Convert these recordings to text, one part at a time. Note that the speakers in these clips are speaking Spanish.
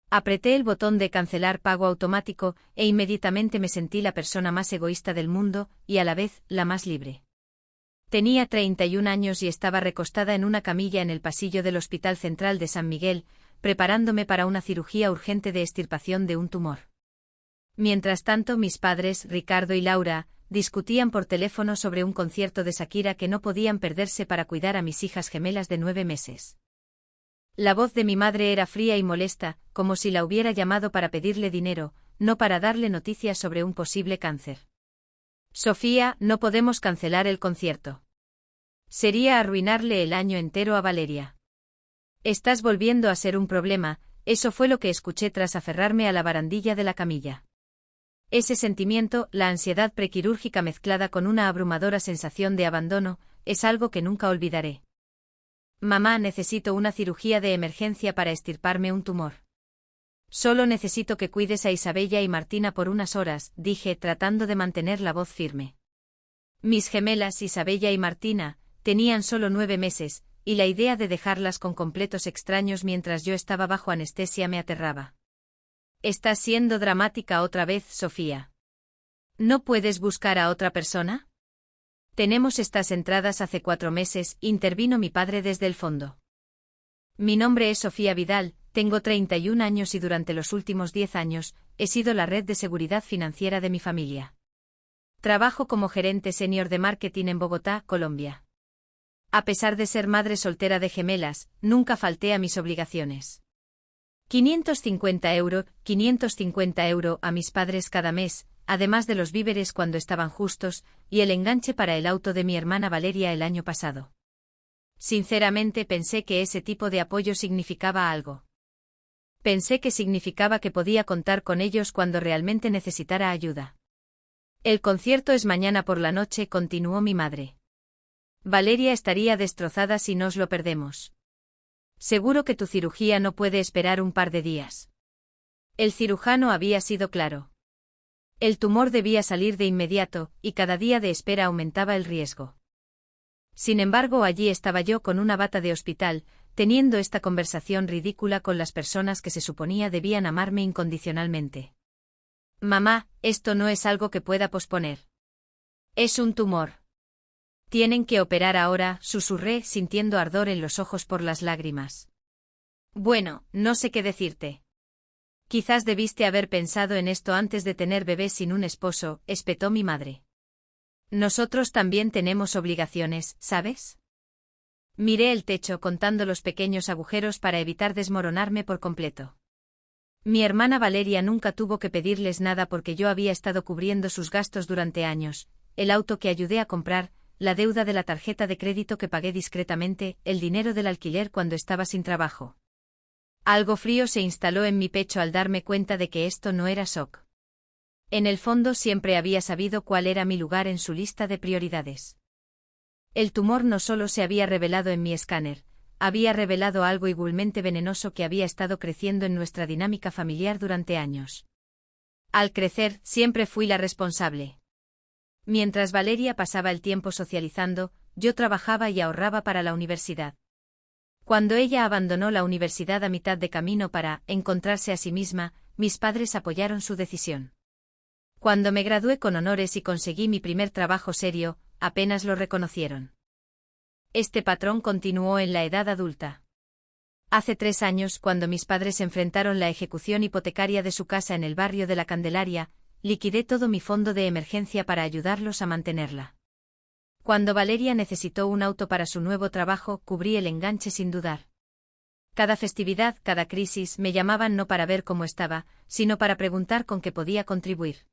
Apreté el botón de cancelar pago automático e inmediatamente me sentí la persona más egoísta del mundo y a la vez la más libre. Tenía 31 años y estaba recostada en una camilla en el pasillo del Hospital Central de San Miguel, preparándome para una cirugía urgente de extirpación de un tumor. Mientras tanto, mis padres, Ricardo y Laura, discutían por teléfono sobre un concierto de Shakira que no podían perderse para cuidar a mis hijas gemelas de 9 meses. La voz de mi madre era fría y molesta, como si la hubiera llamado para pedirle dinero, no para darle noticias sobre un posible cáncer. Sofía, no podemos cancelar el concierto. Sería arruinarle el año entero a Valeria. Estás volviendo a ser un problema, eso fue lo que escuché tras aferrarme a la barandilla de la camilla. Ese sentimiento, la ansiedad prequirúrgica mezclada con una abrumadora sensación de abandono, es algo que nunca olvidaré. Mamá, necesito una cirugía de emergencia para extirparme un tumor. Solo necesito que cuides a Isabella y Martina por unas horas, dije, tratando de mantener la voz firme. Mis gemelas, Isabella y Martina, tenían solo 9 meses, y la idea de dejarlas con completos extraños mientras yo estaba bajo anestesia me aterraba. Estás siendo dramática otra vez, Sofía. ¿No puedes buscar a otra persona? Tenemos estas entradas hace 4 meses, intervino mi padre desde el fondo. Mi nombre es Sofía Vidal, tengo 31 años y durante los últimos 10 años, he sido la red de seguridad financiera de mi familia. Trabajo como gerente senior de marketing en Bogotá, Colombia. A pesar de ser madre soltera de gemelas, nunca falté a mis obligaciones. 550 € a mis padres cada mes, además de los víveres cuando estaban justos, y el enganche para el auto de mi hermana Valeria el año pasado. Sinceramente pensé que ese tipo de apoyo significaba algo. Pensé que significaba que podía contar con ellos cuando realmente necesitara ayuda. El concierto es mañana por la noche, continuó mi madre. Valeria estaría destrozada si nos lo perdemos. Seguro que tu cirugía no puede esperar un par de días. El cirujano había sido claro. El tumor debía salir de inmediato, y cada día de espera aumentaba el riesgo. Sin embargo, allí estaba yo con una bata de hospital, teniendo esta conversación ridícula con las personas que se suponía debían amarme incondicionalmente. Mamá, esto no es algo que pueda posponer. Es un tumor. Tienen que operar ahora, susurré, sintiendo ardor en los ojos por las lágrimas. Bueno, no sé qué decirte. Quizás debiste haber pensado en esto antes de tener bebés sin un esposo, espetó mi madre. Nosotros también tenemos obligaciones, ¿sabes? Miré el techo contando los pequeños agujeros para evitar desmoronarme por completo. Mi hermana Valeria nunca tuvo que pedirles nada porque yo había estado cubriendo sus gastos durante años, el auto que ayudé a comprar, la deuda de la tarjeta de crédito que pagué discretamente, el dinero del alquiler cuando estaba sin trabajo. Algo frío se instaló en mi pecho al darme cuenta de que esto no era shock. En el fondo siempre había sabido cuál era mi lugar en su lista de prioridades. El tumor no solo se había revelado en mi escáner, había revelado algo igualmente venenoso que había estado creciendo en nuestra dinámica familiar durante años. Al crecer, siempre fui la responsable. Mientras Valeria pasaba el tiempo socializando, yo trabajaba y ahorraba para la universidad. Cuando ella abandonó la universidad a mitad de camino para encontrarse a sí misma, mis padres apoyaron su decisión. Cuando me gradué con honores y conseguí mi primer trabajo serio, apenas lo reconocieron. Este patrón continuó en la edad adulta. Hace 3 años, cuando mis padres enfrentaron la ejecución hipotecaria de su casa en el barrio de La Candelaria, liquidé todo mi fondo de emergencia para ayudarlos a mantenerla. Cuando Valeria necesitó un auto para su nuevo trabajo, cubrí el enganche sin dudar. Cada festividad, cada crisis, me llamaban no para ver cómo estaba, sino para preguntar con qué podía contribuir.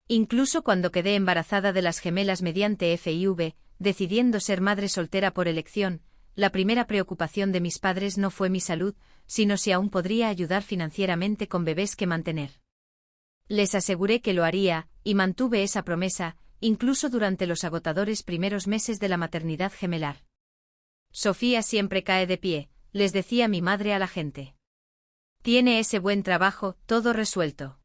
Incluso cuando quedé embarazada de las gemelas mediante FIV, decidiendo ser madre soltera por elección, la primera preocupación de mis padres no fue mi salud, sino si aún podría ayudar financieramente con bebés que mantener. Les aseguré que lo haría, y mantuve esa promesa, incluso durante los agotadores primeros meses de la maternidad gemelar. Sofía siempre cae de pie, les decía mi madre a la gente. Tiene ese buen trabajo, todo resuelto.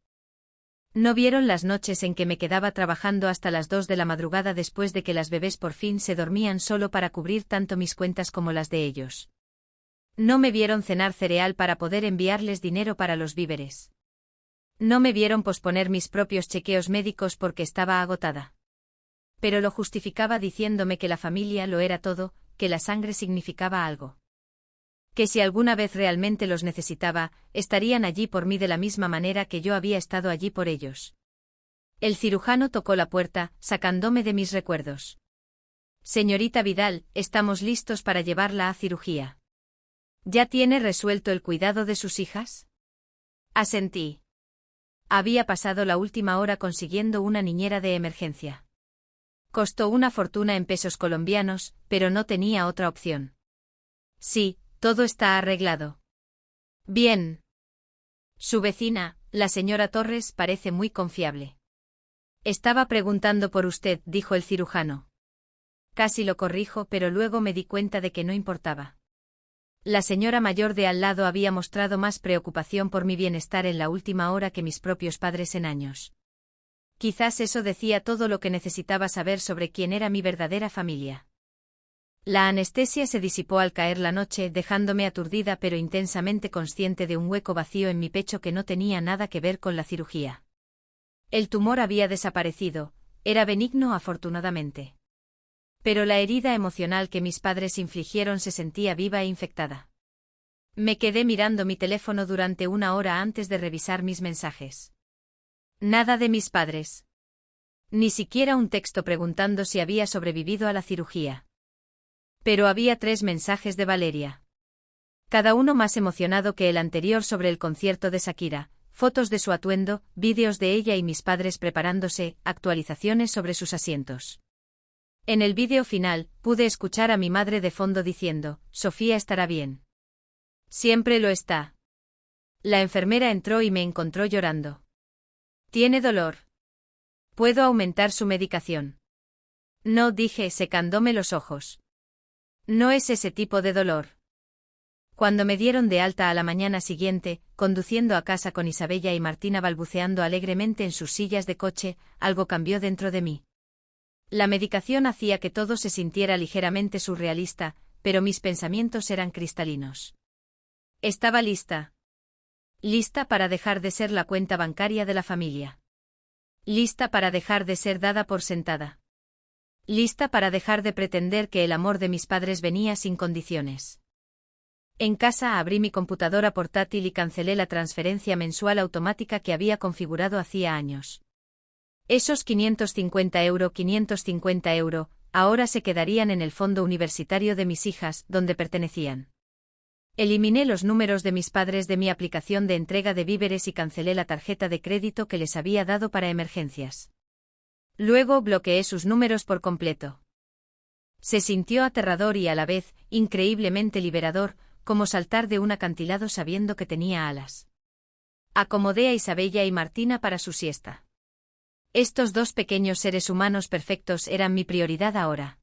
No vieron las noches en que me quedaba trabajando hasta las 2 de la madrugada después de que las bebés por fin se dormían solo para cubrir tanto mis cuentas como las de ellos. No me vieron cenar cereal para poder enviarles dinero para los víveres. No me vieron posponer mis propios chequeos médicos porque estaba agotada. Pero lo justificaba diciéndome que la familia lo era todo, que la sangre significaba algo. Que si alguna vez realmente los necesitaba, estarían allí por mí de la misma manera que yo había estado allí por ellos. El cirujano tocó la puerta, sacándome de mis recuerdos. Señorita Vidal, estamos listos para llevarla a cirugía. ¿Ya tiene resuelto el cuidado de sus hijas? Asentí. Había pasado la última hora consiguiendo una niñera de emergencia. Costó una fortuna en pesos colombianos, pero no tenía otra opción. Sí, todo está arreglado. Bien. Su vecina, la señora Torres, parece muy confiable. Estaba preguntando por usted, dijo el cirujano. Casi lo corrijo, pero luego me di cuenta de que no importaba. La señora mayor de al lado había mostrado más preocupación por mi bienestar en la última hora que mis propios padres en años. Quizás eso decía todo lo que necesitaba saber sobre quién era mi verdadera familia. La anestesia se disipó al caer la noche, dejándome aturdida pero intensamente consciente de un hueco vacío en mi pecho que no tenía nada que ver con la cirugía. El tumor había desaparecido, era benigno afortunadamente. Pero la herida emocional que mis padres infligieron se sentía viva e infectada. Me quedé mirando mi teléfono durante una hora antes de revisar mis mensajes. Nada de mis padres. Ni siquiera un texto preguntando si había sobrevivido a la cirugía. Pero había 3 mensajes de Valeria. Cada uno más emocionado que el anterior sobre el concierto de Shakira, fotos de su atuendo, vídeos de ella y mis padres preparándose, actualizaciones sobre sus asientos. En el vídeo final, pude escuchar a mi madre de fondo diciendo, Sofía estará bien. Siempre lo está. La enfermera entró y me encontró llorando. ¿Tiene dolor? ¿Puedo aumentar su medicación? No, dije, secándome los ojos. No es ese tipo de dolor. Cuando me dieron de alta a la mañana siguiente, conduciendo a casa con Isabella y Martina balbuceando alegremente en sus sillas de coche, algo cambió dentro de mí. La medicación hacía que todo se sintiera ligeramente surrealista, pero mis pensamientos eran cristalinos. Estaba lista. Lista para dejar de ser la cuenta bancaria de la familia. Lista para dejar de ser dada por sentada. Lista para dejar de pretender que el amor de mis padres venía sin condiciones. En casa abrí mi computadora portátil y cancelé la transferencia mensual automática que había configurado hacía años. Esos 550 €, ahora se quedarían en el fondo universitario de mis hijas, donde pertenecían. Eliminé los números de mis padres de mi aplicación de entrega de víveres y cancelé la tarjeta de crédito que les había dado para emergencias. Luego bloqueé sus números por completo. Se sintió aterrador y a la vez, increíblemente liberador, como saltar de un acantilado sabiendo que tenía alas. Acomodé a Isabella y Martina para su siesta. Estos 2 pequeños seres humanos perfectos eran mi prioridad ahora.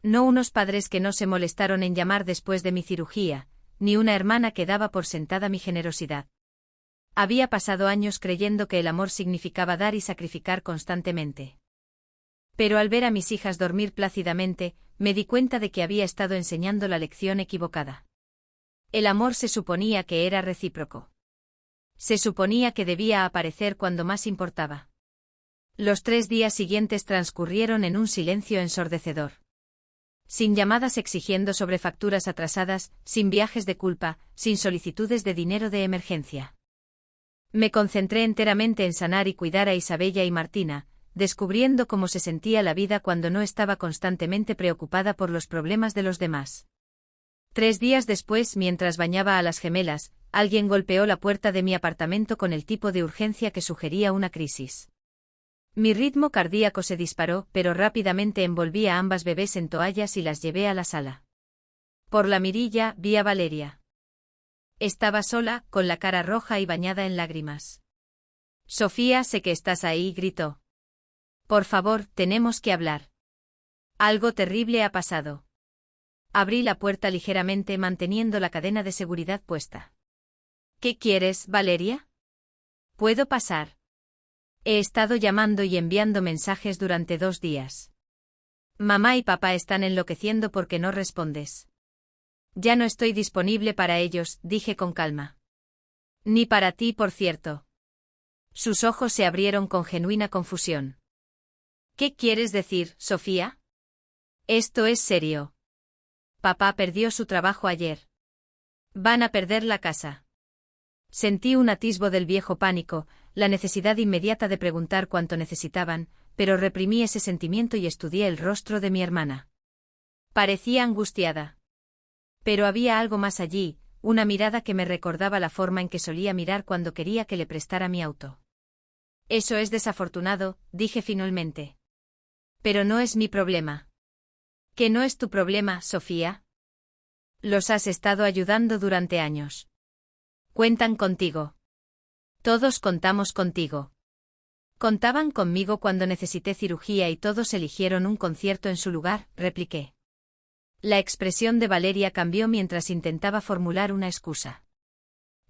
No unos padres que no se molestaron en llamar después de mi cirugía, ni una hermana que daba por sentada mi generosidad. Había pasado años creyendo que el amor significaba dar y sacrificar constantemente. Pero al ver a mis hijas dormir plácidamente, me di cuenta de que había estado enseñando la lección equivocada. El amor se suponía que era recíproco. Se suponía que debía aparecer cuando más importaba. Los 3 días siguientes transcurrieron en un silencio ensordecedor. Sin llamadas exigiendo sobrefacturas atrasadas, sin viajes de culpa, sin solicitudes de dinero de emergencia. Me concentré enteramente en sanar y cuidar a Isabella y Martina, descubriendo cómo se sentía la vida cuando no estaba constantemente preocupada por los problemas de los demás. 3 días después, mientras bañaba a las gemelas, alguien golpeó la puerta de mi apartamento con el tipo de urgencia que sugería una crisis. Mi ritmo cardíaco se disparó, pero rápidamente envolví a ambas bebés en toallas y las llevé a la sala. Por la mirilla vi a Valeria. Estaba sola, con la cara roja y bañada en lágrimas. Sofía, sé que estás ahí, gritó. Por favor, tenemos que hablar. Algo terrible ha pasado. Abrí la puerta ligeramente manteniendo la cadena de seguridad puesta. ¿Qué quieres, Valeria? ¿Puedo pasar? He estado llamando y enviando mensajes durante 2 días. Mamá y papá están enloqueciendo porque no respondes. Ya no estoy disponible para ellos, dije con calma. Ni para ti, por cierto. Sus ojos se abrieron con genuina confusión. ¿Qué quieres decir, Sofía? Esto es serio. Papá perdió su trabajo ayer. Van a perder la casa. Sentí un atisbo del viejo pánico, la necesidad inmediata de preguntar cuánto necesitaban, pero reprimí ese sentimiento y estudié el rostro de mi hermana. Parecía angustiada. Pero había algo más allí, una mirada que me recordaba la forma en que solía mirar cuando quería que le prestara mi auto. Eso es desafortunado, dije finalmente. Pero no es mi problema. ¿Qué no es tu problema, Sofía? Los has estado ayudando durante años. Cuentan contigo. Todos contamos contigo. Contaban conmigo cuando necesité cirugía y todos eligieron un concierto en su lugar, repliqué. La expresión de Valeria cambió mientras intentaba formular una excusa.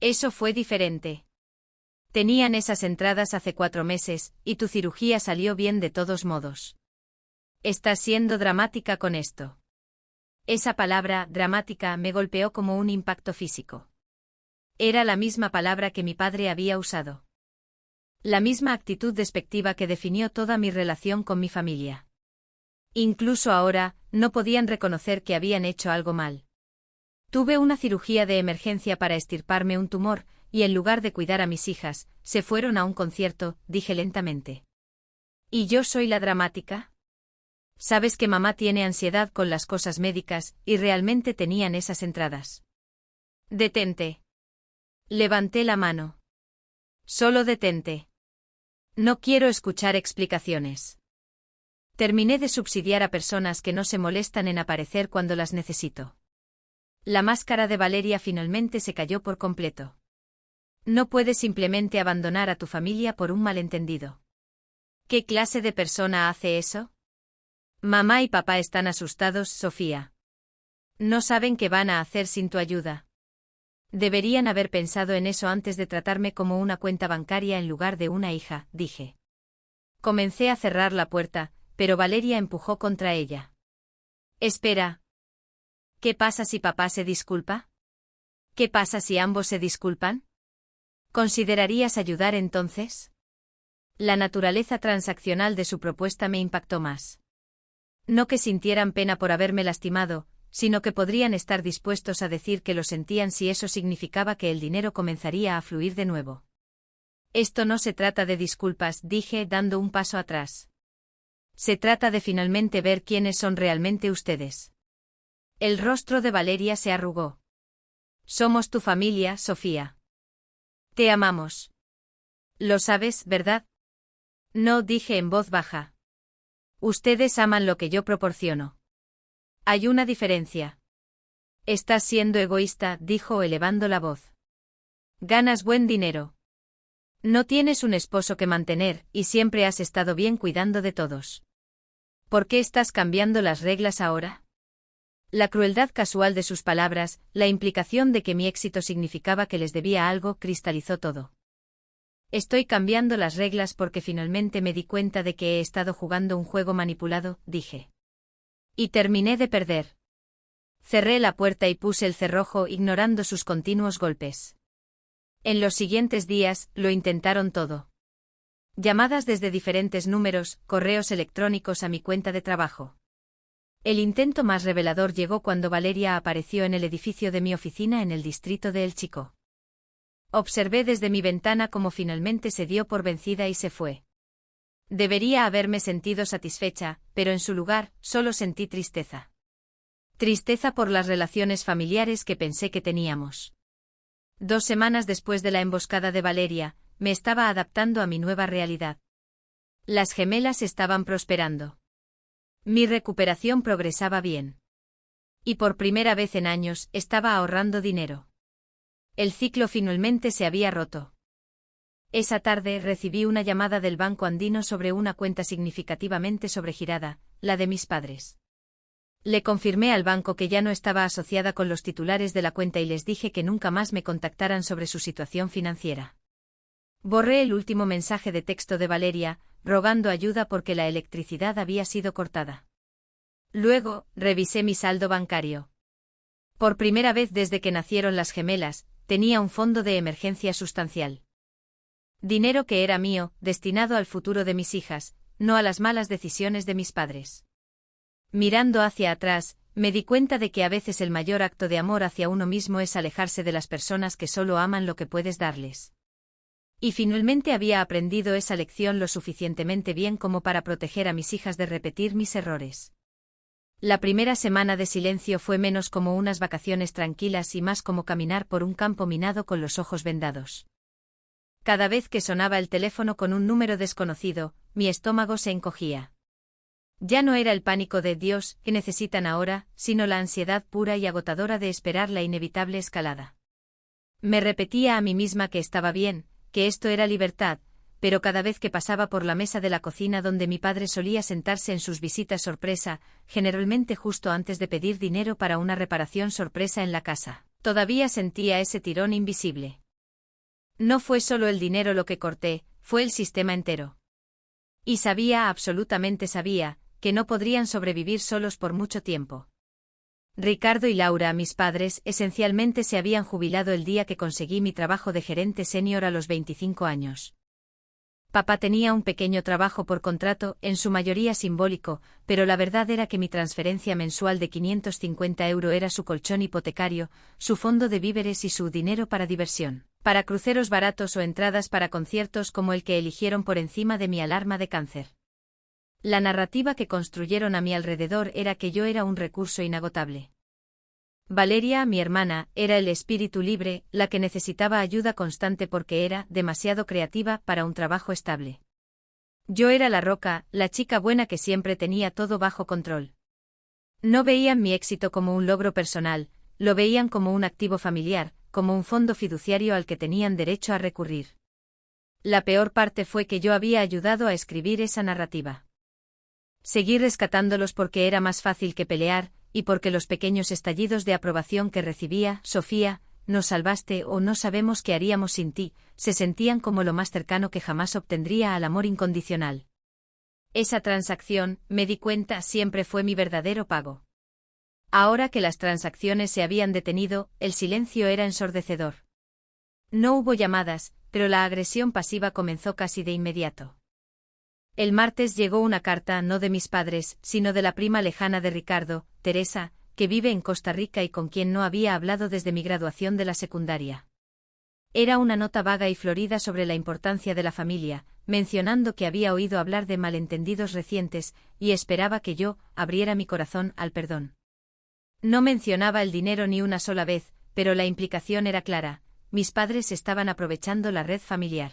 Eso fue diferente. Tenían esas entradas hace 4 meses, y tu cirugía salió bien de todos modos. Estás siendo dramática con esto. Esa palabra, dramática, me golpeó como un impacto físico. Era la misma palabra que mi padre había usado. La misma actitud despectiva que definió toda mi relación con mi familia. Incluso ahora, no podían reconocer que habían hecho algo mal. Tuve una cirugía de emergencia para extirparme un tumor, y en lugar de cuidar a mis hijas, se fueron a un concierto, dije lentamente. ¿Y yo soy la dramática? Sabes que mamá tiene ansiedad con las cosas médicas, y realmente tenían esas entradas. Detente. Levanté la mano. Solo detente. No quiero escuchar explicaciones. Terminé de subsidiar a personas que no se molestan en aparecer cuando las necesito. La máscara de Valeria finalmente se cayó por completo. No puedes simplemente abandonar a tu familia por un malentendido. ¿Qué clase de persona hace eso? Mamá y papá están asustados, Sofía. No saben qué van a hacer sin tu ayuda. Deberían haber pensado en eso antes de tratarme como una cuenta bancaria en lugar de una hija, dije. Comencé a cerrar la puerta, pero Valeria empujó contra ella. Espera. ¿Qué pasa si papá se disculpa? ¿Qué pasa si ambos se disculpan? ¿Considerarías ayudar entonces? La naturaleza transaccional de su propuesta me impactó más. No que sintieran pena por haberme lastimado, sino que podrían estar dispuestos a decir que lo sentían si eso significaba que el dinero comenzaría a fluir de nuevo. Esto no se trata de disculpas, dije dando un paso atrás. Se trata de finalmente ver quiénes son realmente ustedes. El rostro de Valeria se arrugó. Somos tu familia, Sofía. Te amamos. Lo sabes, ¿verdad? No, dije en voz baja. Ustedes aman lo que yo proporciono. Hay una diferencia. Estás siendo egoísta, dijo elevando la voz. Ganas buen dinero. No tienes un esposo que mantener, y siempre has estado bien cuidando de todos. ¿Por qué estás cambiando las reglas ahora? La crueldad casual de sus palabras, la implicación de que mi éxito significaba que les debía algo, cristalizó todo. Estoy cambiando las reglas porque finalmente me di cuenta de que he estado jugando un juego manipulado, dije. Y terminé de perder. Cerré la puerta y puse el cerrojo ignorando sus continuos golpes. En los siguientes días, lo intentaron todo. Llamadas desde diferentes números, correos electrónicos a mi cuenta de trabajo. El intento más revelador llegó cuando Valeria apareció en el edificio de mi oficina en el distrito de El Chico. Observé desde mi ventana cómo finalmente se dio por vencida y se fue. Debería haberme sentido satisfecha, pero en su lugar, solo sentí tristeza. Tristeza por las relaciones familiares que pensé que teníamos. 2 semanas después de la emboscada de Valeria, me estaba adaptando a mi nueva realidad. Las gemelas estaban prosperando. Mi recuperación progresaba bien. Y por primera vez en años, estaba ahorrando dinero. El ciclo finalmente se había roto. Esa tarde recibí una llamada del Banco Andino sobre una cuenta significativamente sobregirada, la de mis padres. Le confirmé al banco que ya no estaba asociada con los titulares de la cuenta y les dije que nunca más me contactaran sobre su situación financiera. Borré el último mensaje de texto de Valeria, rogando ayuda porque la electricidad había sido cortada. Luego, revisé mi saldo bancario. Por primera vez desde que nacieron las gemelas, tenía un fondo de emergencia sustancial. Dinero que era mío, destinado al futuro de mis hijas, no a las malas decisiones de mis padres. Mirando hacia atrás, me di cuenta de que a veces el mayor acto de amor hacia uno mismo es alejarse de las personas que solo aman lo que puedes darles. Y finalmente había aprendido esa lección lo suficientemente bien como para proteger a mis hijas de repetir mis errores. La primera semana de silencio fue menos como unas vacaciones tranquilas y más como caminar por un campo minado con los ojos vendados. Cada vez que sonaba el teléfono con un número desconocido, mi estómago se encogía. Ya no era el pánico de Dios que necesitan ahora, sino la ansiedad pura y agotadora de esperar la inevitable escalada. Me repetía a mí misma que estaba bien, que esto era libertad, pero cada vez que pasaba por la mesa de la cocina donde mi padre solía sentarse en sus visitas sorpresa, generalmente justo antes de pedir dinero para una reparación sorpresa en la casa, todavía sentía ese tirón invisible. No fue solo el dinero lo que corté, fue el sistema entero. Y absolutamente sabía, que no podrían sobrevivir solos por mucho tiempo. Ricardo y Laura, mis padres, esencialmente se habían jubilado el día que conseguí mi trabajo de gerente senior a los 25 años. Papá tenía un pequeño trabajo por contrato, en su mayoría simbólico, pero la verdad era que mi transferencia mensual de 550 € era su colchón hipotecario, su fondo de víveres y su dinero para diversión, para cruceros baratos o entradas para conciertos como el que eligieron por encima de mi alarma de cáncer. La narrativa que construyeron a mi alrededor era que yo era un recurso inagotable. Valeria, mi hermana, era el espíritu libre, la que necesitaba ayuda constante porque era demasiado creativa para un trabajo estable. Yo era la roca, la chica buena que siempre tenía todo bajo control. No veían mi éxito como un logro personal, lo veían como un activo familiar, como un fondo fiduciario al que tenían derecho a recurrir. La peor parte fue que yo había ayudado a escribir esa narrativa. Seguí rescatándolos porque era más fácil que pelear, y porque los pequeños estallidos de aprobación que recibía, Sofía, nos salvaste o no sabemos qué haríamos sin ti, se sentían como lo más cercano que jamás obtendría al amor incondicional. Esa transacción, me di cuenta, siempre fue mi verdadero pago. Ahora que las transacciones se habían detenido, el silencio era ensordecedor. No hubo llamadas, pero la agresión pasiva comenzó casi de inmediato. El martes llegó una carta no de mis padres, sino de la prima lejana de Ricardo, Teresa, que vive en Costa Rica y con quien no había hablado desde mi graduación de la secundaria. Era una nota vaga y florida sobre la importancia de la familia, mencionando que había oído hablar de malentendidos recientes, y esperaba que yo abriera mi corazón al perdón. No mencionaba el dinero ni una sola vez, pero la implicación era clara, mis padres estaban aprovechando la red familiar.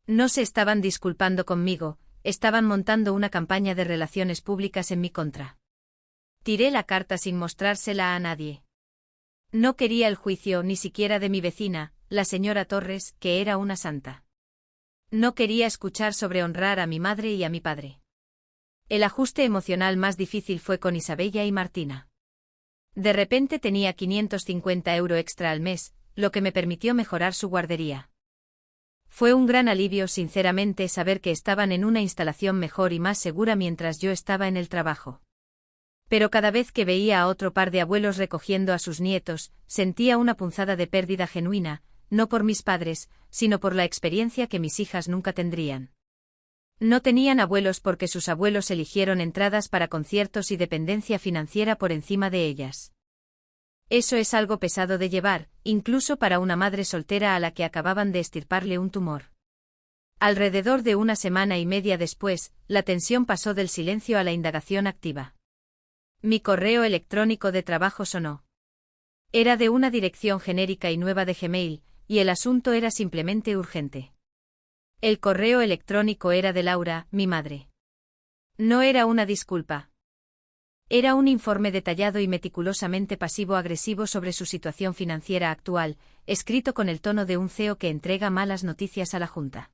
No se estaban disculpando conmigo, estaban montando una campaña de relaciones públicas en mi contra. Tiré la carta sin mostrársela a nadie. No quería el juicio ni siquiera de mi vecina, la señora Torres, que era una santa. No quería escuchar sobre honrar a mi madre y a mi padre. El ajuste emocional más difícil fue con Isabella y Martina. De repente tenía 550 € extra al mes, lo que me permitió mejorar su guardería. Fue un gran alivio sinceramente saber que estaban en una instalación mejor y más segura mientras yo estaba en el trabajo. Pero cada vez que veía a otro par de abuelos recogiendo a sus nietos, sentía una punzada de pérdida genuina, no por mis padres, sino por la experiencia que mis hijas nunca tendrían. No tenían abuelos porque sus abuelos eligieron entradas para conciertos y dependencia financiera por encima de ellas. Eso es algo pesado de llevar, incluso para una madre soltera a la que acababan de extirparle un tumor. Alrededor de una semana y media después, la tensión pasó del silencio a la indagación activa. Mi correo electrónico de trabajo sonó. Era de una dirección genérica y nueva de Gmail, y el asunto era simplemente urgente. El correo electrónico era de Laura, mi madre. No era una disculpa. Era un informe detallado y meticulosamente pasivo-agresivo sobre su situación financiera actual, escrito con el tono de un CEO que entrega malas noticias a la Junta.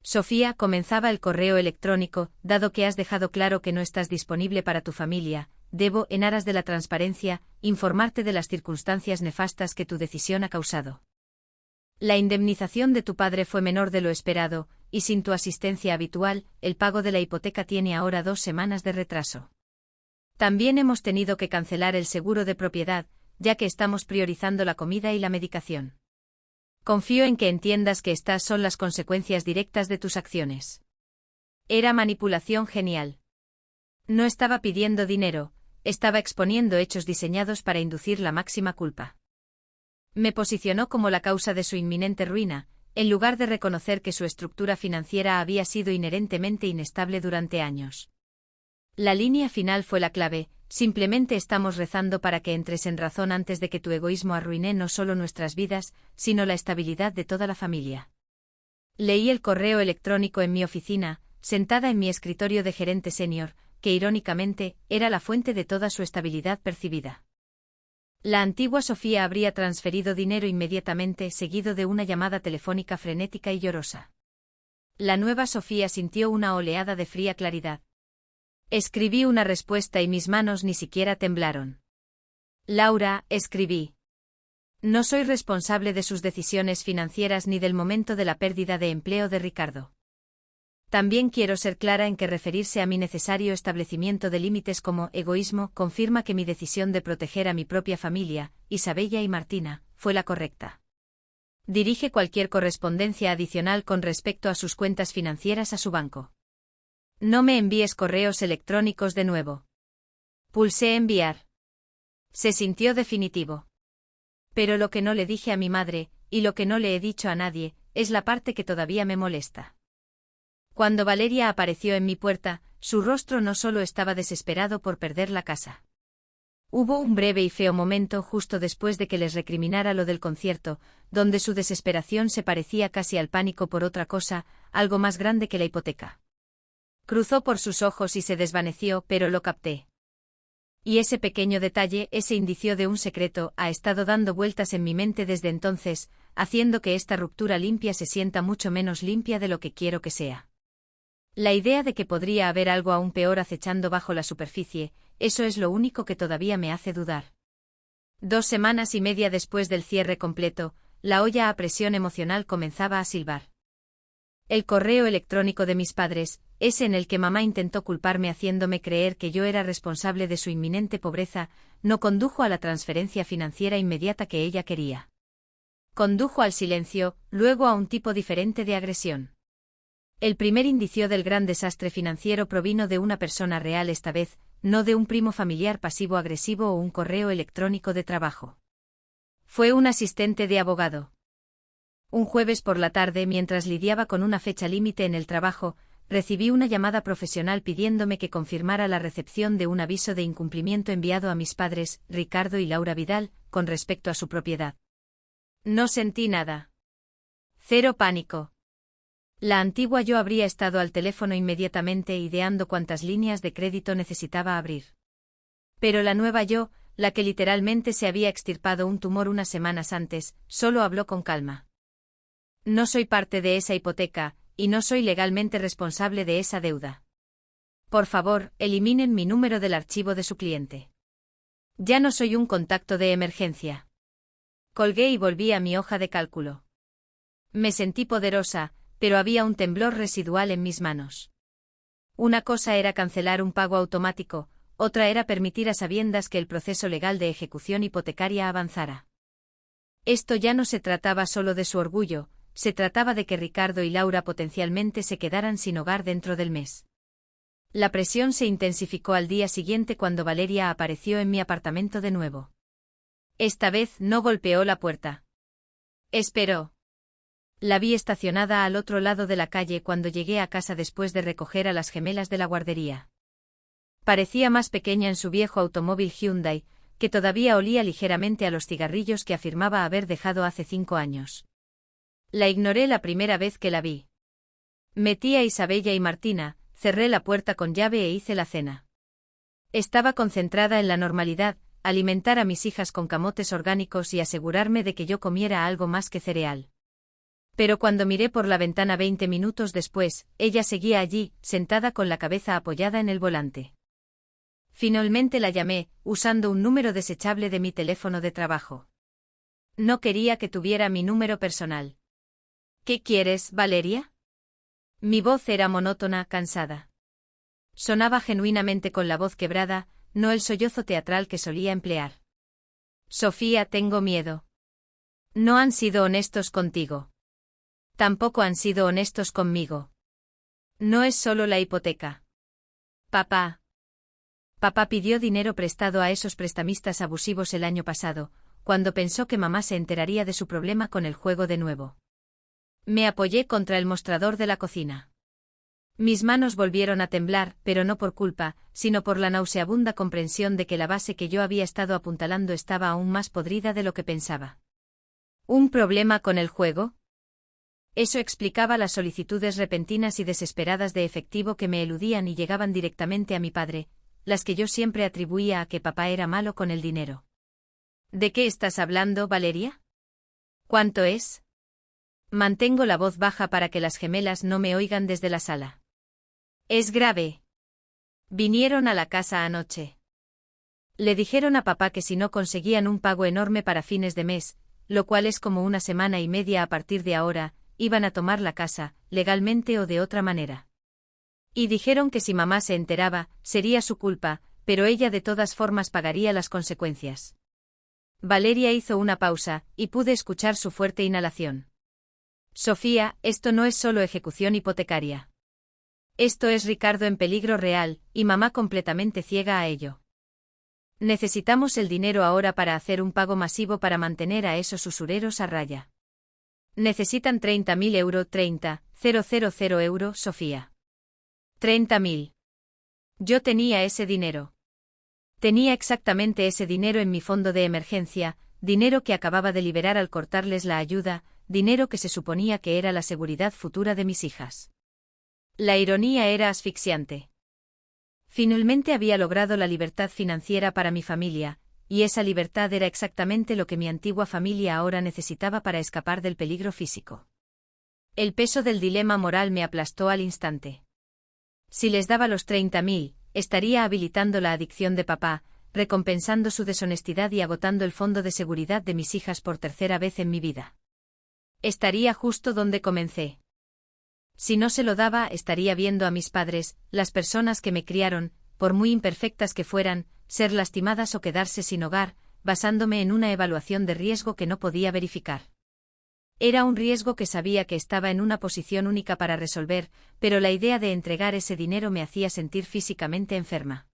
Sofía, comenzaba el correo electrónico, dado que has dejado claro que no estás disponible para tu familia, debo, en aras de la transparencia, informarte de las circunstancias nefastas que tu decisión ha causado. La indemnización de tu padre fue menor de lo esperado, y sin tu asistencia habitual, el pago de la hipoteca tiene ahora 2 semanas de retraso. También hemos tenido que cancelar el seguro de propiedad, ya que estamos priorizando la comida y la medicación. Confío en que entiendas que estas son las consecuencias directas de tus acciones. Era manipulación genial. No estaba pidiendo dinero, estaba exponiendo hechos diseñados para inducir la máxima culpa. Me posicionó como la causa de su inminente ruina, en lugar de reconocer que su estructura financiera había sido inherentemente inestable durante años. La línea final fue la clave: simplemente estamos rezando para que entres en razón antes de que tu egoísmo arruine no solo nuestras vidas, sino la estabilidad de toda la familia. Leí el correo electrónico en mi oficina, sentada en mi escritorio de gerente senior, que irónicamente, era la fuente de toda su estabilidad percibida. La antigua Sofía habría transferido dinero inmediatamente, seguido de una llamada telefónica frenética y llorosa. La nueva Sofía sintió una oleada de fría claridad. Escribí una respuesta y mis manos ni siquiera temblaron. Laura, escribí. No soy responsable de sus decisiones financieras ni del momento de la pérdida de empleo de Ricardo. También quiero ser clara en que referirse a mi necesario establecimiento de límites como egoísmo confirma que mi decisión de proteger a mi propia familia, Isabella y Martina, fue la correcta. Dirige cualquier correspondencia adicional con respecto a sus cuentas financieras a su banco. No me envíes correos electrónicos de nuevo. Pulsé enviar. Se sintió definitivo. Pero lo que no le dije a mi madre, y lo que no le he dicho a nadie, es la parte que todavía me molesta. Cuando Valeria apareció en mi puerta, su rostro no solo estaba desesperado por perder la casa. Hubo un breve y feo momento justo después de que les recriminara lo del concierto, donde su desesperación se parecía casi al pánico por otra cosa, algo más grande que la hipoteca. Cruzó por sus ojos y se desvaneció, pero lo capté. Y ese pequeño detalle, ese indicio de un secreto, ha estado dando vueltas en mi mente desde entonces, haciendo que esta ruptura limpia se sienta mucho menos limpia de lo que quiero que sea. La idea de que podría haber algo aún peor acechando bajo la superficie, eso es lo único que todavía me hace dudar. 2 semanas y media después del cierre completo, la olla a presión emocional comenzaba a silbar. El correo electrónico de mis padres, ese en el que mamá intentó culparme haciéndome creer que yo era responsable de su inminente pobreza, no condujo a la transferencia financiera inmediata que ella quería. Condujo al silencio, luego a un tipo diferente de agresión. El primer indicio del gran desastre financiero provino de una persona real esta vez, no de un primo familiar pasivo-agresivo o un correo electrónico de trabajo. Fue un asistente de abogado. Un jueves por la tarde, mientras lidiaba con una fecha límite en el trabajo, recibí una llamada profesional pidiéndome que confirmara la recepción de un aviso de incumplimiento enviado a mis padres, Ricardo y Laura Vidal, con respecto a su propiedad. No sentí nada. Cero pánico. La antigua yo habría estado al teléfono inmediatamente ideando cuántas líneas de crédito necesitaba abrir. Pero la nueva yo, la que literalmente se había extirpado un tumor unas semanas antes, solo habló con calma. No soy parte de esa hipoteca, y no soy legalmente responsable de esa deuda. Por favor, eliminen mi número del archivo de su cliente. Ya no soy un contacto de emergencia. Colgué y volví a mi hoja de cálculo. Me sentí poderosa, pero había un temblor residual en mis manos. Una cosa era cancelar un pago automático, otra era permitir a sabiendas que el proceso legal de ejecución hipotecaria avanzara. Esto ya no se trataba solo de su orgullo, se trataba de que Ricardo y Laura potencialmente se quedaran sin hogar dentro del mes. La presión se intensificó al día siguiente cuando Valeria apareció en mi apartamento de nuevo. Esta vez no golpeó la puerta. Esperó. La vi estacionada al otro lado de la calle cuando llegué a casa después de recoger a las gemelas de la guardería. Parecía más pequeña en su viejo automóvil Hyundai, que todavía olía ligeramente a los cigarrillos que afirmaba haber dejado hace 5 años. La ignoré la primera vez que la vi. Metí a Isabella y Martina, cerré la puerta con llave e hice la cena. Estaba concentrada en la normalidad, alimentar a mis hijas con camotes orgánicos y asegurarme de que yo comiera algo más que cereal. Pero cuando miré por la ventana 20 minutos después, ella seguía allí, sentada con la cabeza apoyada en el volante. Finalmente la llamé, usando un número desechable de mi teléfono de trabajo. No quería que tuviera mi número personal. ¿Qué quieres, Valeria? Mi voz era monótona, cansada. Sonaba genuinamente con la voz quebrada, no el sollozo teatral que solía emplear. Sofía, tengo miedo. No han sido honestos contigo. Tampoco han sido honestos conmigo. No es solo la hipoteca. Papá. Papá pidió dinero prestado a esos prestamistas abusivos el año pasado, cuando pensó que mamá se enteraría de su problema con el juego de nuevo. Me apoyé contra el mostrador de la cocina. Mis manos volvieron a temblar, pero no por culpa, sino por la nauseabunda comprensión de que la base que yo había estado apuntalando estaba aún más podrida de lo que pensaba. ¿Un problema con el juego? Eso explicaba las solicitudes repentinas y desesperadas de efectivo que me eludían y llegaban directamente a mi padre, las que yo siempre atribuía a que papá era malo con el dinero. ¿De qué estás hablando, Valeria? ¿Cuánto es? Mantengo la voz baja para que las gemelas no me oigan desde la sala. Es grave. Vinieron a la casa anoche. Le dijeron a papá que si no conseguían un pago enorme para fines de mes, lo cual es como una semana y media a partir de ahora, iban a tomar la casa, legalmente o de otra manera. Y dijeron que si mamá se enteraba, sería su culpa, pero ella de todas formas pagaría las consecuencias. Valeria hizo una pausa, y pude escuchar su fuerte inhalación. Sofía, esto no es solo ejecución hipotecaria. Esto es Ricardo en peligro real, y mamá completamente ciega a ello. Necesitamos el dinero ahora para hacer un pago masivo para mantener a esos usureros a raya. Necesitan 30.000 euros, 30.000 euros, Sofía. 30.000. Yo tenía ese dinero. Tenía exactamente ese dinero en mi fondo de emergencia, dinero que acababa de liberar al cortarles la ayuda, dinero que se suponía que era la seguridad futura de mis hijas. La ironía era asfixiante. Finalmente había logrado la libertad financiera para mi familia, y esa libertad era exactamente lo que mi antigua familia ahora necesitaba para escapar del peligro físico. El peso del dilema moral me aplastó al instante. Si les daba los 30.000, estaría habilitando la adicción de papá, recompensando su deshonestidad y agotando el fondo de seguridad de mis hijas por tercera vez en mi vida. Estaría justo donde comencé. Si no se lo daba, estaría viendo a mis padres, las personas que me criaron, por muy imperfectas que fueran, ser lastimadas o quedarse sin hogar, basándome en una evaluación de riesgo que no podía verificar. Era un riesgo que sabía que estaba en una posición única para resolver, pero la idea de entregar ese dinero me hacía sentir físicamente enferma.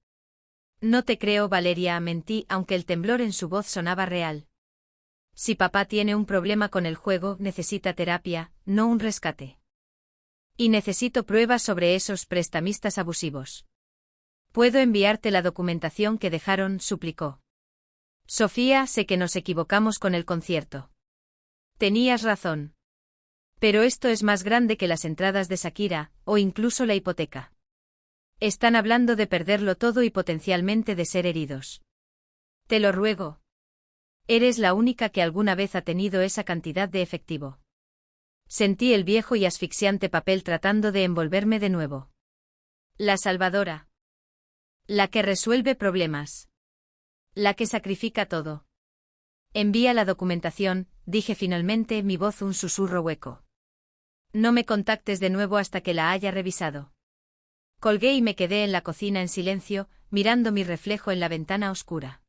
No te creo, Valeria, mentí, aunque el temblor en su voz sonaba real. Si papá tiene un problema con el juego, necesita terapia, no un rescate. Y necesito pruebas sobre esos prestamistas abusivos. ¿Puedo enviarte la documentación que dejaron?, suplicó. Sofía, sé que nos equivocamos con el concierto. Tenías razón. Pero esto es más grande que las entradas de Shakira, o incluso la hipoteca. Están hablando de perderlo todo y potencialmente de ser heridos. Te lo ruego. Eres la única que alguna vez ha tenido esa cantidad de efectivo. Sentí el viejo y asfixiante papel tratando de envolverme de nuevo. La salvadora. La que resuelve problemas. La que sacrifica todo. Envía la documentación, dije finalmente, mi voz un susurro hueco. No me contactes de nuevo hasta que la haya revisado. Colgué y me quedé en la cocina en silencio, mirando mi reflejo en la ventana oscura.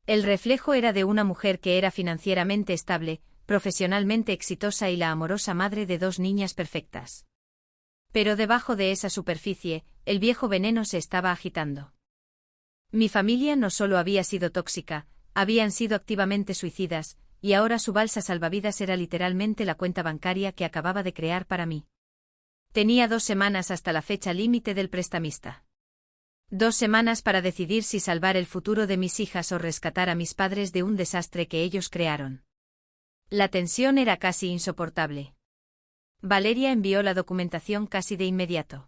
El reflejo era de una mujer que era financieramente estable, profesionalmente exitosa y la amorosa madre de 2 niñas perfectas. Pero debajo de esa superficie, el viejo veneno se estaba agitando. Mi familia no solo había sido tóxica, habían sido activamente suicidas, y ahora su balsa salvavidas era literalmente la cuenta bancaria que acababa de crear para mí. Tenía 2 semanas hasta la fecha límite del prestamista. 2 semanas para decidir si salvar el futuro de mis hijas o rescatar a mis padres de un desastre que ellos crearon. La tensión era casi insoportable. Valeria envió la documentación casi de inmediato.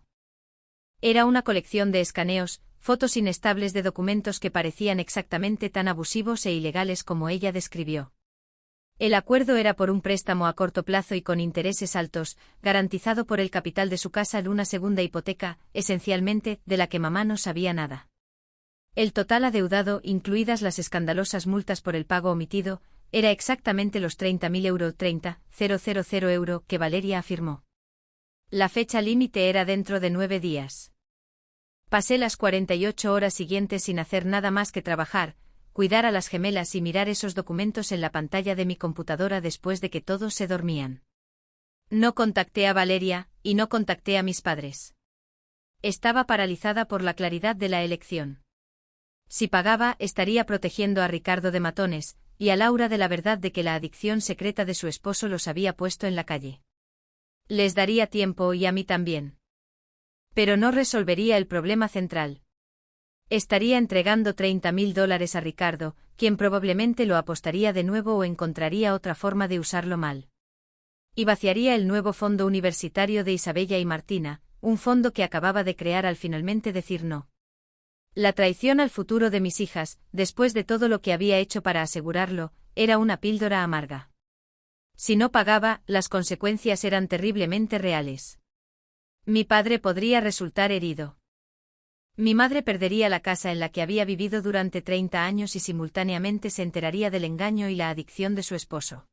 Era una colección de escaneos, fotos inestables de documentos que parecían exactamente tan abusivos e ilegales como ella describió. El acuerdo era por un préstamo a corto plazo y con intereses altos, garantizado por el capital de su casa en una segunda hipoteca, esencialmente, de la que mamá no sabía nada. El total adeudado, incluidas las escandalosas multas por el pago omitido, era exactamente los 30.000 euros, 30.000 euros que Valeria afirmó. La fecha límite era dentro de 9 días. Pasé las 48 horas siguientes sin hacer nada más que trabajar, cuidar a las gemelas y mirar esos documentos en la pantalla de mi computadora después de que todos se dormían. No contacté a Valeria, y no contacté a mis padres. Estaba paralizada por la claridad de la elección. Si pagaba, estaría protegiendo a Ricardo de matones, y a Laura de la verdad de que la adicción secreta de su esposo los había puesto en la calle. Les daría tiempo y a mí también. Pero no resolvería el problema central. Estaría entregando $30.000 a Ricardo, quien probablemente lo apostaría de nuevo o encontraría otra forma de usarlo mal. Y vaciaría el nuevo fondo universitario de Isabella y Martina, un fondo que acababa de crear al finalmente decir no. La traición al futuro de mis hijas, después de todo lo que había hecho para asegurarlo, era una píldora amarga. Si no pagaba, las consecuencias eran terriblemente reales. Mi padre podría resultar herido. Mi madre perdería la casa en la que había vivido durante 30 años y simultáneamente se enteraría del engaño y la adicción de su esposo.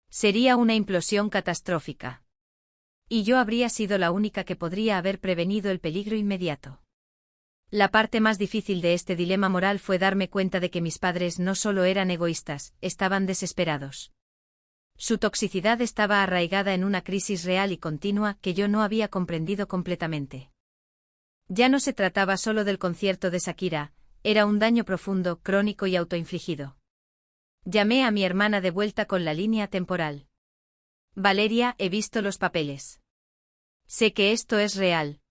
Sería una implosión catastrófica. Y yo habría sido la única que podría haber prevenido el peligro inmediato. La parte más difícil de este dilema moral fue darme cuenta de que mis padres no solo eran egoístas, estaban desesperados. Su toxicidad estaba arraigada en una crisis real y continua que yo no había comprendido completamente. Ya no se trataba solo del concierto de Shakira, era un daño profundo, crónico y autoinfligido. Llamé a mi hermana de vuelta con la línea temporal. Valeria, he visto los papeles. Sé que esto es real.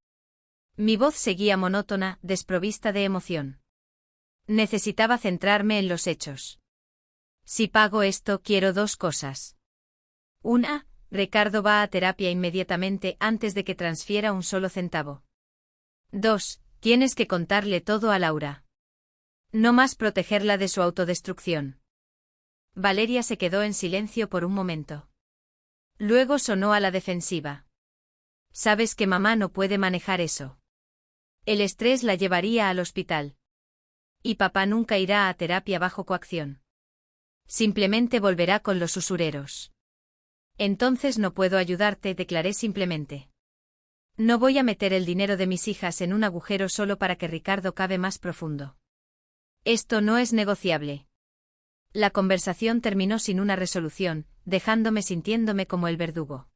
Mi voz seguía monótona, desprovista de emoción. Necesitaba centrarme en los hechos. Si pago esto, quiero dos cosas. Una, Ricardo va a terapia inmediatamente antes de que transfiera un solo centavo. 2. Tienes que contarle todo a Laura. No más protegerla de su autodestrucción. Valeria se quedó en silencio por un momento. Luego sonó a la defensiva. Sabes que mamá no puede manejar eso. El estrés la llevaría al hospital. Y papá nunca irá a terapia bajo coacción. Simplemente volverá con los usureros. Entonces no puedo ayudarte, declaré simplemente. No voy a meter el dinero de mis hijas en un agujero solo para que Ricardo cabe más profundo. Esto no es negociable. La conversación terminó sin una resolución, dejándome sintiéndome como el verdugo.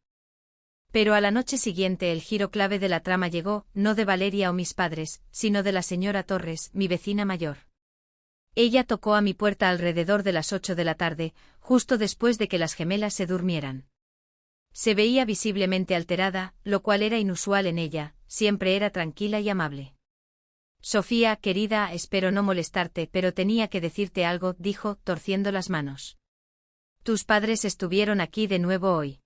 Pero a la noche siguiente el giro clave de la trama llegó, no de Valeria o mis padres, sino de la señora Torres, mi vecina mayor. Ella tocó a mi puerta alrededor de las 8 de la tarde, justo después de que las gemelas se durmieran. Se veía visiblemente alterada, lo cual era inusual en ella, siempre era tranquila y amable. Sofía, querida, espero no molestarte, pero tenía que decirte algo, dijo, torciendo las manos. Tus padres estuvieron aquí de nuevo hoy.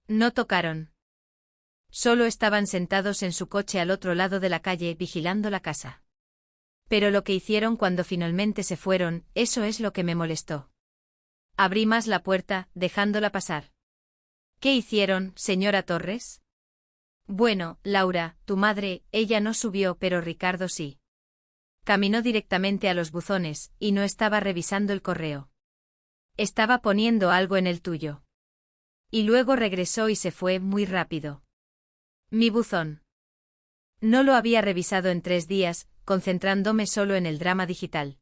No tocaron. Solo estaban sentados en su coche al otro lado de la calle, vigilando la casa. Pero lo que hicieron cuando finalmente se fueron, eso es lo que me molestó. Abrí más la puerta, dejándola pasar. ¿Qué hicieron, señora Torres? Bueno, Laura, tu madre, ella no subió, pero Ricardo sí. Caminó directamente a los buzones, y no estaba revisando el correo. Estaba poniendo algo en el tuyo. Y luego regresó y se fue muy rápido. Mi buzón. No lo había revisado en 3 días, concentrándome solo en el drama digital.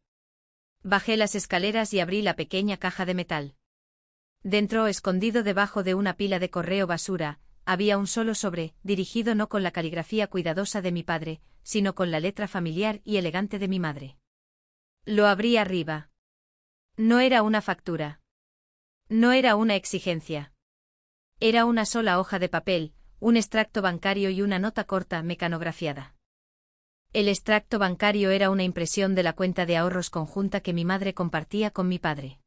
Bajé las escaleras y abrí la pequeña caja de metal. Dentro, escondido debajo de una pila de correo basura, había un solo sobre, dirigido no con la caligrafía cuidadosa de mi padre, sino con la letra familiar y elegante de mi madre. Lo abrí arriba. No era una factura. No era una exigencia. Era una sola hoja de papel, un extracto bancario y una nota corta mecanografiada. El extracto bancario era una impresión de la cuenta de ahorros conjunta que mi madre compartía con mi padre.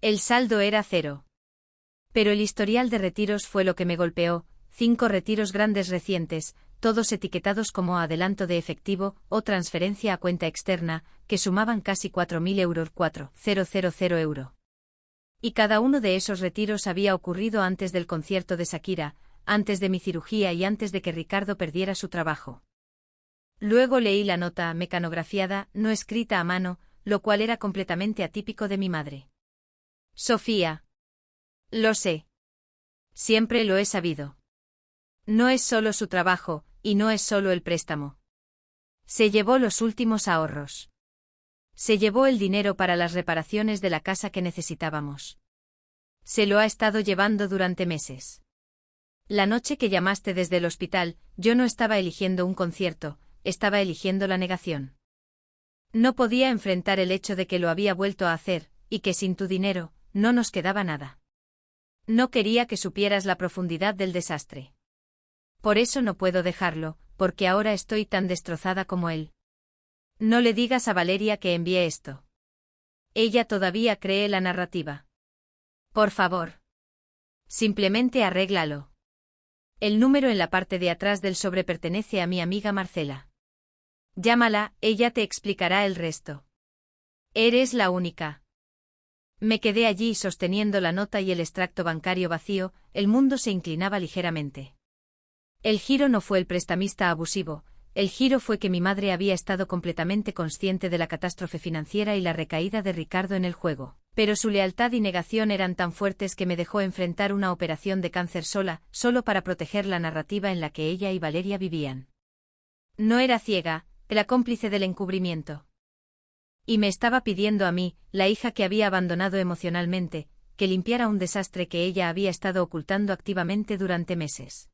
El saldo era 0. Pero el historial de retiros fue lo que me golpeó, 5 retiros grandes recientes, todos etiquetados como adelanto de efectivo o transferencia a cuenta externa, que sumaban casi 4.000 euros, 4.000 euros. Y cada uno de esos retiros había ocurrido antes del concierto de Shakira, antes de mi cirugía y antes de que Ricardo perdiera su trabajo. Luego leí la nota mecanografiada, no escrita a mano, lo cual era completamente atípico de mi madre. Sofía. Lo sé. Siempre lo he sabido. No es solo su trabajo, y no es solo el préstamo. Se llevó los últimos ahorros. Se llevó el dinero para las reparaciones de la casa que necesitábamos. Se lo ha estado llevando durante meses. La noche que llamaste desde el hospital, yo no estaba eligiendo un concierto, estaba eligiendo la negación. No podía enfrentar el hecho de que lo había vuelto a hacer, y que sin tu dinero, no nos quedaba nada. No quería que supieras la profundidad del desastre. Por eso no puedo dejarlo, porque ahora estoy tan destrozada como él. No le digas a Valeria que envié esto. Ella todavía cree la narrativa. Por favor. Simplemente arréglalo. El número en la parte de atrás del sobre pertenece a mi amiga Marcela. Llámala, ella te explicará el resto. Eres la única. Me quedé allí sosteniendo la nota y el extracto bancario vacío, el mundo se inclinaba ligeramente. El giro no fue el prestamista abusivo, el giro fue que mi madre había estado completamente consciente de la catástrofe financiera y la recaída de Ricardo en el juego, pero su lealtad y negación eran tan fuertes que me dejó enfrentar una operación de cáncer sola, solo para proteger la narrativa en la que ella y Valeria vivían. No era ciega, era cómplice del encubrimiento. Y me estaba pidiendo a mí, la hija que había abandonado emocionalmente, que limpiara un desastre que ella había estado ocultando activamente durante meses.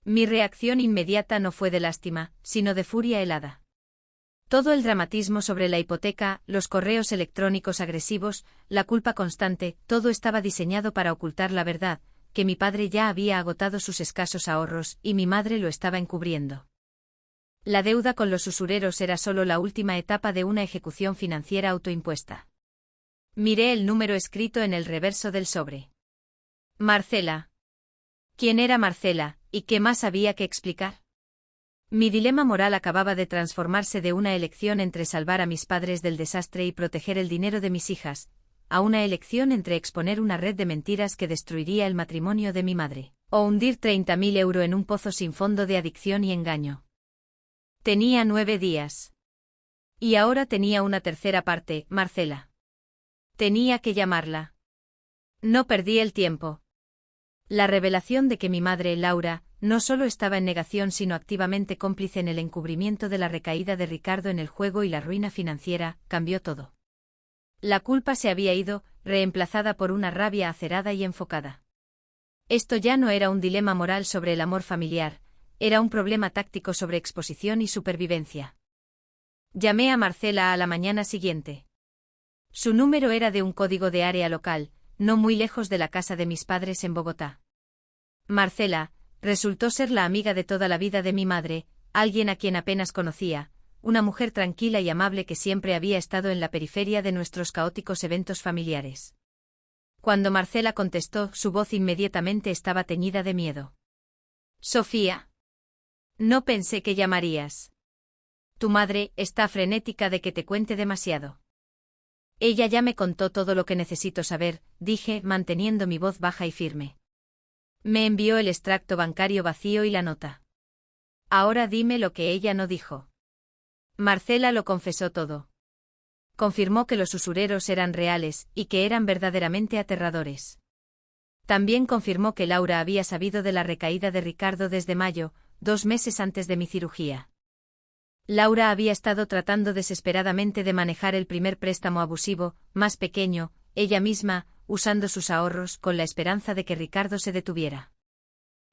Mi reacción inmediata no fue de lástima, sino de furia helada. Todo el dramatismo sobre la hipoteca, los correos electrónicos agresivos, la culpa constante, todo estaba diseñado para ocultar la verdad, que mi padre ya había agotado sus escasos ahorros y mi madre lo estaba encubriendo. La deuda con los usureros era solo la última etapa de una ejecución financiera autoimpuesta. Miré el número escrito en el reverso del sobre. Marcela. ¿Quién era Marcela, y qué más había que explicar? Mi dilema moral acababa de transformarse de una elección entre salvar a mis padres del desastre y proteger el dinero de mis hijas, a una elección entre exponer una red de mentiras que destruiría el matrimonio de mi madre, o hundir 30.000 euros en un pozo sin fondo de adicción y engaño. Tenía 9 días. Y ahora tenía una tercera parte, Marcela. Tenía que llamarla. No perdí el tiempo. La revelación de que mi madre, Laura, no solo estaba en negación sino activamente cómplice en el encubrimiento de la recaída de Ricardo en el juego y la ruina financiera, cambió todo. La culpa se había ido, reemplazada por una rabia acerada y enfocada. Esto ya no era un dilema moral sobre el amor familiar, era un problema táctico sobre exposición y supervivencia. Llamé a Marcela a la mañana siguiente. Su número era de un código de área local, no muy lejos de la casa de mis padres en Bogotá. Marcela resultó ser la amiga de toda la vida de mi madre, alguien a quien apenas conocía, una mujer tranquila y amable que siempre había estado en la periferia de nuestros caóticos eventos familiares. Cuando Marcela contestó, su voz inmediatamente estaba teñida de miedo. Sofía. No pensé que llamarías. Tu madre está frenética de que te cuente demasiado. Ella ya me contó todo lo que necesito saber, dije, manteniendo mi voz baja y firme. Me envió el extracto bancario vacío y la nota. Ahora dime lo que ella no dijo. Marcela lo confesó todo. Confirmó que los usureros eran reales y que eran verdaderamente aterradores. También confirmó que Laura había sabido de la recaída de Ricardo desde mayo, 2 meses antes de mi cirugía. Laura había estado tratando desesperadamente de manejar el primer préstamo abusivo, más pequeño, ella misma, usando sus ahorros con la esperanza de que Ricardo se detuviera.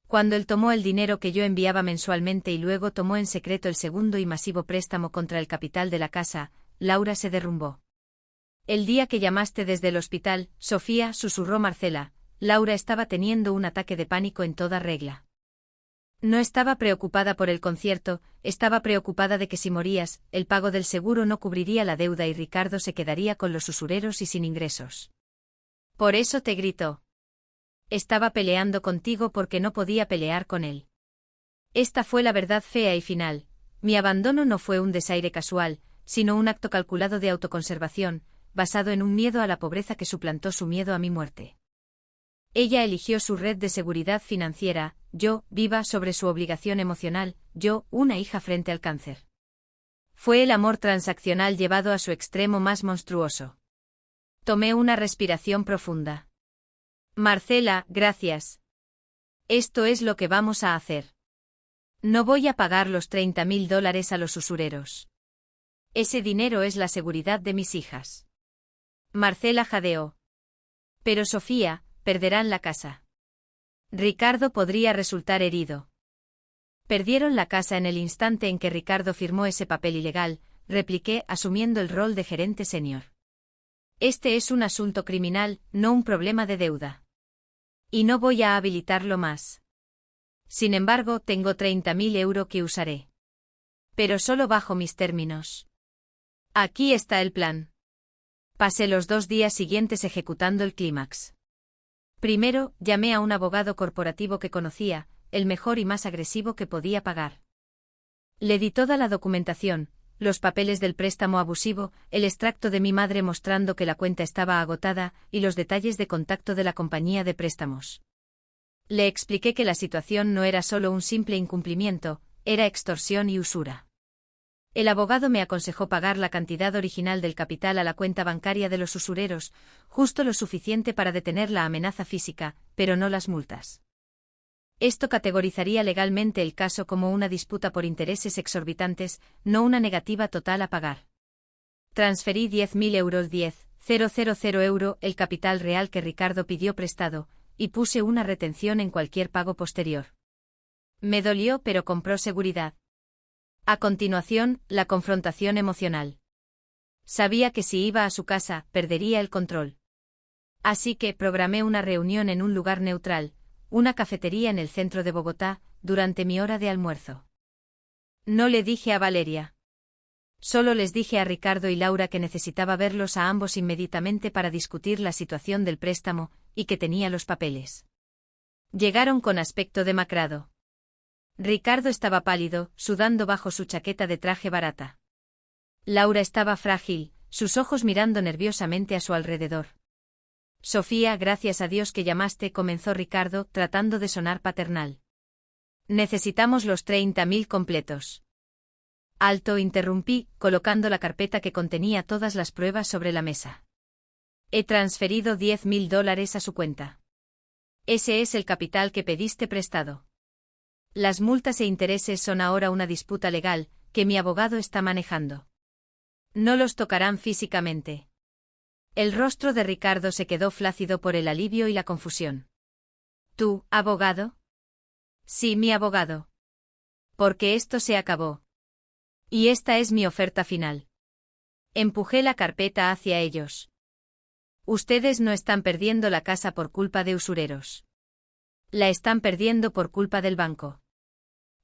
Cuando él tomó el dinero que yo enviaba mensualmente y luego tomó en secreto el segundo y masivo préstamo contra el capital de la casa, Laura se derrumbó. El día que llamaste desde el hospital, Sofía, susurró Marcela, Laura estaba teniendo un ataque de pánico en toda regla. No estaba preocupada por el concierto, estaba preocupada de que si morías, el pago del seguro no cubriría la deuda y Ricardo se quedaría con los usureros y sin ingresos. Por eso te gritó. Estaba peleando contigo porque no podía pelear con él. Esta fue la verdad fea y final. Mi abandono no fue un desaire casual, sino un acto calculado de autoconservación, basado en un miedo a la pobreza que suplantó su miedo a mi muerte. Ella eligió su red de seguridad financiera, yo, viva sobre su obligación emocional, yo, una hija frente al cáncer. Fue el amor transaccional llevado a su extremo más monstruoso. Tomé una respiración profunda. Marcela, gracias. Esto es lo que vamos a hacer. No voy a pagar los $30.000 a los usureros. Ese dinero es la seguridad de mis hijas. Marcela jadeó. Pero Sofía, perderán la casa. Ricardo podría resultar herido. Perdieron la casa en el instante en que Ricardo firmó ese papel ilegal, repliqué asumiendo el rol de gerente senior. Este es un asunto criminal, no un problema de deuda. Y no voy a habilitarlo más. Sin embargo, tengo 30.000 euros que usaré. Pero solo bajo mis términos. Aquí está el plan. Pasé los 2 días siguientes ejecutando el clímax. Primero, llamé a un abogado corporativo que conocía, el mejor y más agresivo que podía pagar. Le di toda la documentación, los papeles del préstamo abusivo, el extracto de mi madre mostrando que la cuenta estaba agotada y los detalles de contacto de la compañía de préstamos. Le expliqué que la situación no era solo un simple incumplimiento, era extorsión y usura. El abogado me aconsejó pagar la cantidad original del capital a la cuenta bancaria de los usureros, justo lo suficiente para detener la amenaza física, pero no las multas. Esto categorizaría legalmente el caso como una disputa por intereses exorbitantes, no una negativa total a pagar. Transferí 10.000 euros, 10.000 euro, el capital real que Ricardo pidió prestado, y puse una retención en cualquier pago posterior. Me dolió, pero compró seguridad. A continuación, la confrontación emocional. Sabía que si iba a su casa, perdería el control. Así que programé una reunión en un lugar neutral, una cafetería en el centro de Bogotá, durante mi hora de almuerzo. No le dije a Valeria. Solo les dije a Ricardo y Laura que necesitaba verlos a ambos inmediatamente para discutir la situación del préstamo, y que tenía los papeles. Llegaron con aspecto demacrado. Ricardo estaba pálido, sudando bajo su chaqueta de traje barata. Laura estaba frágil, sus ojos mirando nerviosamente a su alrededor. Sofía, gracias a Dios que llamaste, comenzó Ricardo, tratando de sonar paternal. Necesitamos los 30.000 completos. Alto, interrumpí, colocando la carpeta que contenía todas las pruebas sobre la mesa. He transferido $10.000 a su cuenta. Ese es el capital que pediste prestado. Las multas e intereses son ahora una disputa legal, que mi abogado está manejando. No los tocarán físicamente. El rostro de Ricardo se quedó flácido por el alivio y la confusión. ¿Tú, abogado? Sí, mi abogado. Porque esto se acabó. Y esta es mi oferta final. Empujé la carpeta hacia ellos. Ustedes no están perdiendo la casa por culpa de usureros. La están perdiendo por culpa del banco.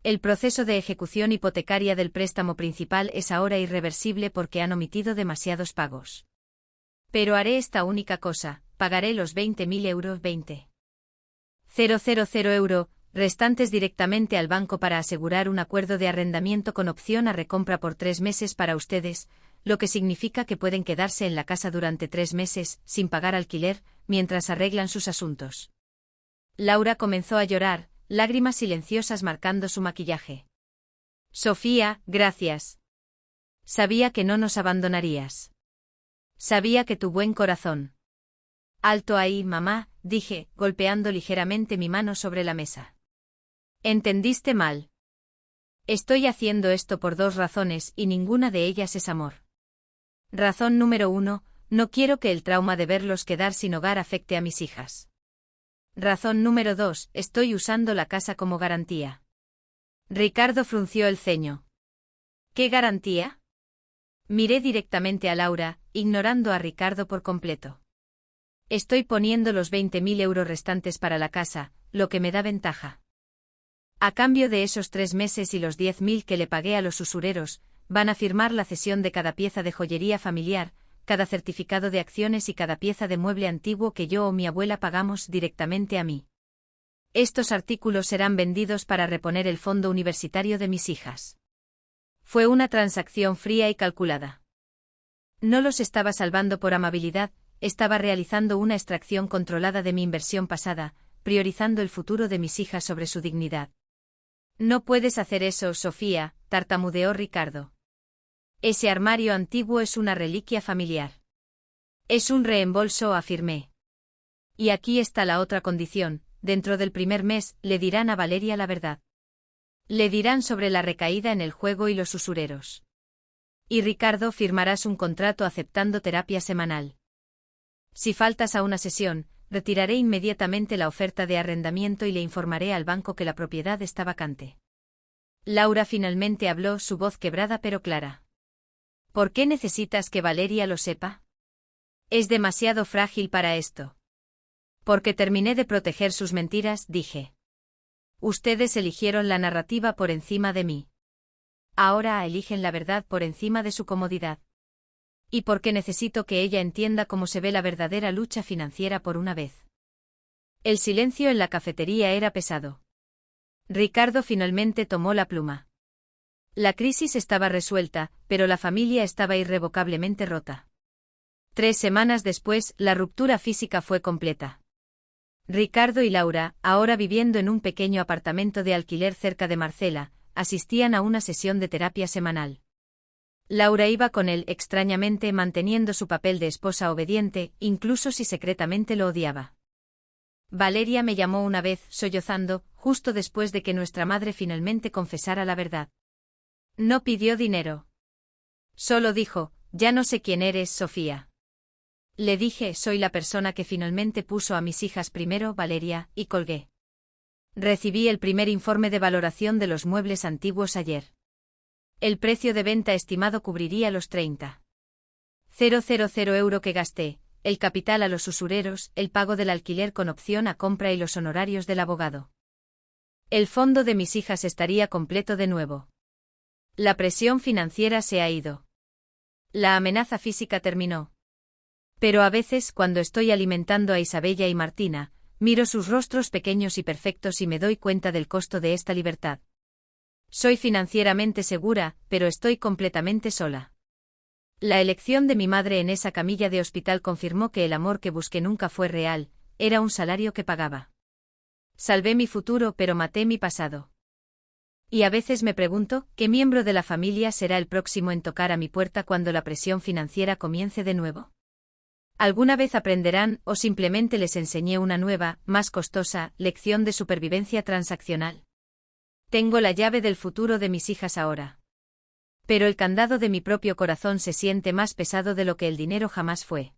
El proceso de ejecución hipotecaria del préstamo principal es ahora irreversible porque han omitido demasiados pagos. Pero haré esta única cosa, pagaré los 20.000 euros 20.000 euro, restantes directamente al banco para asegurar un acuerdo de arrendamiento con opción a recompra por 3 meses para ustedes, lo que significa que pueden quedarse en la casa durante 3 meses, sin pagar alquiler, mientras arreglan sus asuntos. Laura comenzó a llorar, lágrimas silenciosas marcando su maquillaje. Sofía, gracias. Sabía que no nos abandonarías. Sabía que tu buen corazón. Alto ahí, mamá, dije, golpeando ligeramente mi mano sobre la mesa. Entendiste mal. Estoy haciendo esto por 2 razones y ninguna de ellas es amor. Razón número 1, no quiero que el trauma de verlos quedar sin hogar afecte a mis hijas. Razón número 2, estoy usando la casa como garantía. Ricardo frunció el ceño. ¿Qué garantía? Miré directamente a Laura, ignorando a Ricardo por completo. Estoy poniendo los 20.000 euros restantes para la casa, lo que me da ventaja. A cambio de esos 3 meses y los 10.000 que le pagué a los usureros, van a firmar la cesión de cada pieza de joyería familiar, cada certificado de acciones y cada pieza de mueble antiguo que yo o mi abuela pagamos directamente a mí. Estos artículos serán vendidos para reponer el fondo universitario de mis hijas. Fue una transacción fría y calculada. No los estaba salvando por amabilidad, estaba realizando una extracción controlada de mi inversión pasada, priorizando el futuro de mis hijas sobre su dignidad. No puedes hacer eso, Sofía, tartamudeó Ricardo. Ese armario antiguo es una reliquia familiar. Es un reembolso, afirmé. Y aquí está la otra condición, dentro del primer mes, le dirán a Valeria la verdad. Le dirán sobre la recaída en el juego y los usureros. Y Ricardo, firmarás un contrato aceptando terapia semanal. Si faltas a una sesión, retiraré inmediatamente la oferta de arrendamiento y le informaré al banco que la propiedad está vacante. Laura finalmente habló, su voz quebrada pero clara. ¿Por qué necesitas que Valeria lo sepa? Es demasiado frágil para esto. Porque terminé de proteger sus mentiras, dije. Ustedes eligieron la narrativa por encima de mí. Ahora eligen la verdad por encima de su comodidad. Y porque necesito que ella entienda cómo se ve la verdadera lucha financiera por una vez. El silencio en la cafetería era pesado. Ricardo finalmente tomó la pluma. La crisis estaba resuelta, pero la familia estaba irrevocablemente rota. 3 semanas después, la ruptura física fue completa. Ricardo y Laura, ahora viviendo en un pequeño apartamento de alquiler cerca de Marcela, asistían a una sesión de terapia semanal. Laura iba con él extrañamente manteniendo su papel de esposa obediente, incluso si secretamente lo odiaba. Valeria me llamó una vez, sollozando, justo después de que nuestra madre finalmente confesara la verdad. No pidió dinero. Solo dijo, ya no sé quién eres, Sofía. Le dije, soy la persona que finalmente puso a mis hijas primero, Valeria, y colgué. Recibí el primer informe de valoración de los muebles antiguos ayer. El precio de venta estimado cubriría los 30.000 € que gasté, el capital a los usureros, el pago del alquiler con opción a compra y los honorarios del abogado. El fondo de mis hijas estaría completo de nuevo. La presión financiera se ha ido. La amenaza física terminó. Pero a veces, cuando estoy alimentando a Isabella y Martina, miro sus rostros pequeños y perfectos y me doy cuenta del costo de esta libertad. Soy financieramente segura, pero estoy completamente sola. La elección de mi madre en esa camilla de hospital confirmó que el amor que busqué nunca fue real, era un salario que pagaba. Salvé mi futuro pero maté mi pasado. Y a veces me pregunto, ¿qué miembro de la familia será el próximo en tocar a mi puerta cuando la presión financiera comience de nuevo? ¿Alguna vez aprenderán o simplemente les enseñé una nueva, más costosa, lección de supervivencia transaccional? Tengo la llave del futuro de mis hijas ahora. Pero el candado de mi propio corazón se siente más pesado de lo que el dinero jamás fue.